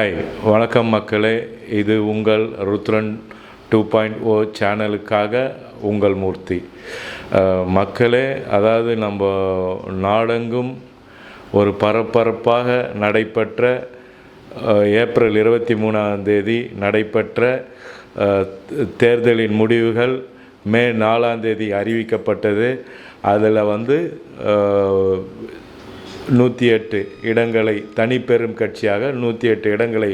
Hi, வணக்கம் மக்களே. இது உங்கள் ருத்ரன் 2.0 சேனலுக்காக உங்கள் மூர்த்தி. மக்களே, அதாவது நம்ம நாடெங்கும் ஒரு பரபரப்பாக நடைபெற்ற ஏப்ரல் 23 நடைபெற்ற தேர்தலின் முடிவுகள் மே 4 அறிவிக்கப்பட்டது. அதில் 108 இடங்களை தனிப்பெரும் கட்சியாக 108 இடங்களை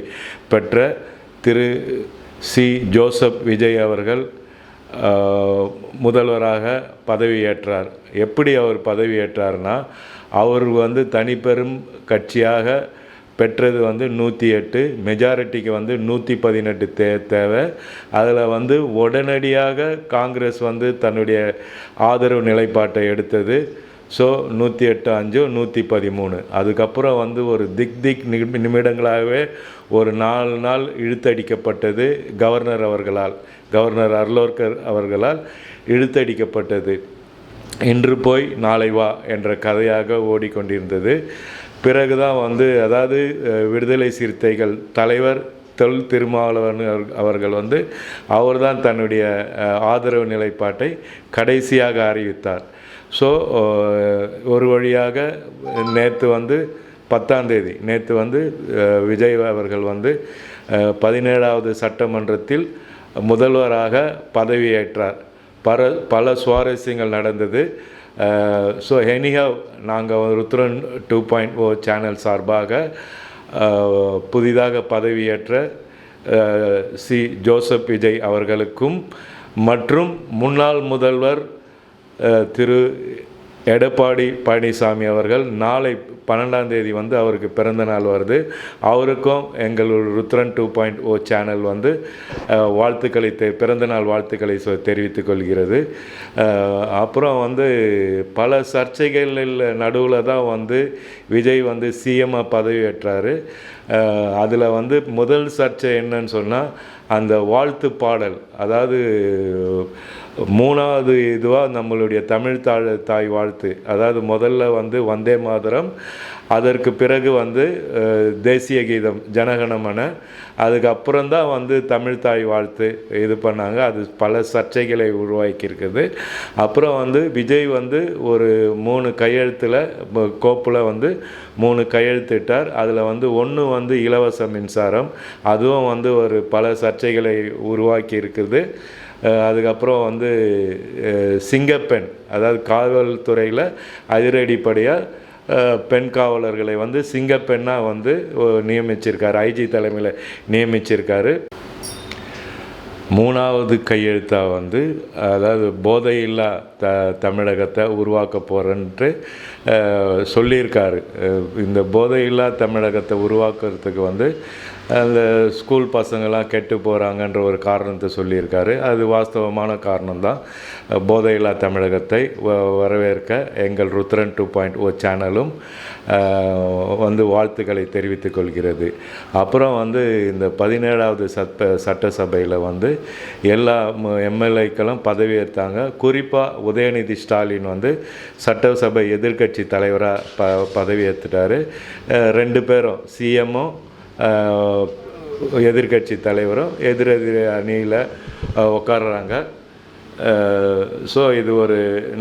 பெற்ற திரு சி. ஜோசப் விஜய் அவர்கள் முதல்வராக பதவியேற்றார். எப்படி அவர் பதவியேற்றார்னா, அவர் தனிப்பெரும் கட்சியாக பெற்றது 108, மெஜாரிட்டிக்கு 118 தேவை. அதில் உடனடியாக காங்கிரஸ் தன்னுடைய ஆதரவு நிலைப்பாட்டை எடுத்தது. ஸோ 108 5 113. அதுக்கப்புறம் ஒரு திக் நிமிடங்களாகவே ஒரு 4 நாள் இழுத்தடிக்கப்பட்டது. கவர்னர் அர்லோர்கர் அவர்களால் இழுத்தடிக்கப்பட்டது. இன்று போய் நாளை வா என்ற கதையாக ஓடிக்கொண்டிருந்தது. பிறகுதான் அதாவது விடுதலை சிறுத்தைகள் தலைவர் தொல் திருமாவளவன் அவர்கள் அவர்தான் தன்னுடைய ஆதரவு நிலைப்பாட்டை கடைசியாக அறிவித்தார். ஸோ ஒரு வழியாக நேற்று 10 நேற்று விஜய் அவர்கள் 17வது சட்டமன்றத்தில் முதல்வராக பதவியேற்றார். பல சுவாரஸ்யங்கள் நடந்தது. ஸோ எனிஹவ், நாங்கள் ருத்ரன் 2.0 சேனல் சார்பாக புதிதாக பதவியேற்ற சி. ஜோசப் விஜய் அவர்களுக்கும் மற்றும் முன்னாள் முதல்வர் திரு எடப்பாடி பழனிசாமி அவர்கள் நாளை 12 அவருக்கு பிறந்த நாள் வருது. அவருக்கும் எங்கள் ருத்ரன் 2.0 சேனல் வாழ்த்துக்களை பிறந்தநாள் வாழ்த்துக்களை தெரிவித்துக் கொள்கிறது. அப்புறம் பல சர்ச்சைகளில் நடுவில் தான் விஜய் சிஎம் பதவியேற்றார். அதில் முதல் சர்ச்சை என்னன்னு சொன்னால், அந்த வாழ்த்து பாடல், அதாவது 3வது இதுவாக நம்மளுடைய தமிழ் தாய் வாழ்த்து, அதாவது முதல்ல வந்தே மாதரம், அதற்கு பிறகு தேசிய கீதம் ஜனகணமன, அதுக்கப்புறம்தான் தமிழ் தாய் வாழ்த்து இது பண்ணாங்க. அது பல சர்ச்சைகளை உருவாக்கியிருக்குது. அப்புறம் விஜய் ஒரு 3 கையெழுத்தில் கோப்பில் 3 கையெழுத்திட்டார். அதில் ஒன்று இலவச மின்சாரம், அதுவும் ஒரு பல சர்ச்சைகளை உருவாக்கி இருக்குது. அதுக்கப்புறம் சிங்கப்பெண், அதாவது காவல்துறையில் அதிரடிப்படையாக பெண் காவலர்களை சிங்கப்பெண்ணாக நியமிச்சிருக்காரு. ஐஜி தலைமையில் நியமிச்சிருக்காரு. 3வது கையெழுத்தாக அதாவது போதையில்லா தமிழகத்தை உருவாக்க போகிறேன்ட்டு சொல்லியிருக்காரு. இந்த போதையில்லா தமிழகத்தை உருவாக்குறதுக்கு அந்த ஸ்கூல் பசங்கள்லாம் கெட்டு போகிறாங்கன்ற ஒரு காரணத்தை சொல்லியிருக்காரு. அது வாஸ்தவமான காரணம்தான். போதையில்லா தமிழகத்தை வரவேற்க எங்கள் ருத்ரன் 2.0 சேனலும் வாழ்த்துக்களை தெரிவித்துக் கொள்கிறது. அப்புறம் இந்த 17வது சட்டசபையில் எல்லா எம்எல்ஏக்களும் பதவியேற்றாங்க. குறிப்பாக உதயநிதி ஸ்டாலின் சட்டசபை எதிர்க்கட்சி தலைவராக பதவியேற்றுட்டார். 2 பேரும், சிஎம்மும் எதிர்கட்சி தலைவரும் எதிரெதிர் அணியில் உட்கார்றாங்க. ஸோ இது ஒரு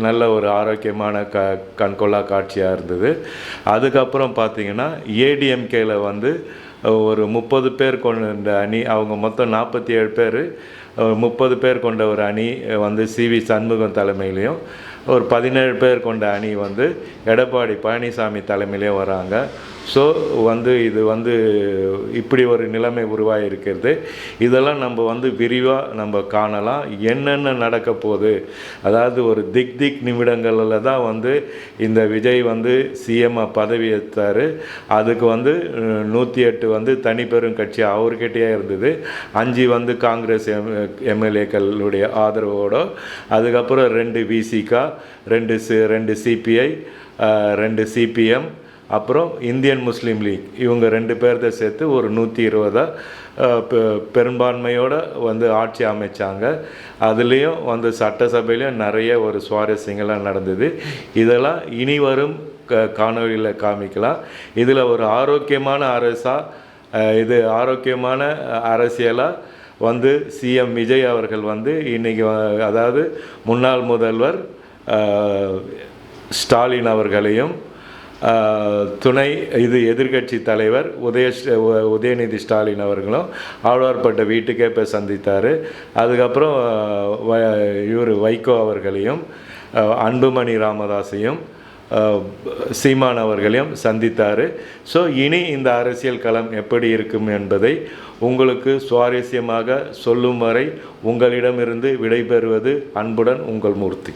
நல்ல ஒரு ஆரோக்கியமான கண்கொள்ளா காட்சியாக இருந்தது. அதுக்கப்புறம் பார்த்திங்கன்னா, ஏடிஎம்கேயில் ஒரு 30 பேர் கொண்ட அணி, அவங்க மொத்தம் 47 பேர், 30 பேர் கொண்ட ஒரு அணி சிவி சண்முகம் தலைமையிலையும், ஒரு 17 பேர் கொண்ட அணி எடப்பாடி பழனிசாமி தலைமையிலையும் வராங்க. ஸோ இது இப்படி ஒரு நிலைமை உருவாகிருக்கிறது. இதெல்லாம் நம்ம விரிவாக நம்ம காணலாம். என்னென்ன நடக்க போகுது, அதாவது ஒரு திக் நிமிடங்களில் தான் இந்த விஜய் சிஎம் பதவியேற்றார். அதுக்கு 108 தனிப்பெரும் கட்சி அவர்கிட்டயே இருந்தது. 5 காங்கிரஸ் எம்எல்ஏக்களுடைய ஆதரவோட, அதுக்கப்புறம் 2 விசிகா, 2 சிபிஐ, 2 சிபிஎம், அப்புறம் இந்தியன் முஸ்லீம் லீக், இவங்க 2 பேர்த்த சேர்த்து ஒரு 120 பெரும்பான்மையோடு ஆட்சி அமைச்சாங்க. அதுலேயும் சட்டசபையிலையும் நிறைய ஒரு சுவாரஸ்யங்கள்லாம் நடந்தது. இதெல்லாம் இனி வரும் காணொலியில் காமிக்கலாம். இதில் ஒரு ஆரோக்கியமான அரசாக இது ஆரோக்கியமான அரசியலாக வந்து சிஎம் விஜய் அவர்கள் வந்து இன்றைக்கி அதாவது முன்னாள் முதல்வர் ஸ்டாலின் அவர்களையும் துணை எதிர்க்கட்சி தலைவர் உதயநிதி ஸ்டாலின் அவர்களும் ஆழ்வார்பட்ட வீட்டுக்கே போய் சந்தித்தார். அதுக்கப்புறம் இவர் வைகோ அவர்களையும் அன்புமணி ராமதாஸையும் சீமான் அவர்களையும் சந்தித்தார். ஸோ இனி இந்த அரசியல் களம் எப்படி இருக்கும் என்பதை உங்களுக்கு சுவாரஸ்யமாக சொல்லும் வரை உங்களிடமிருந்து விடைபெறுவது அன்புடன் உங்கள் மூர்த்தி.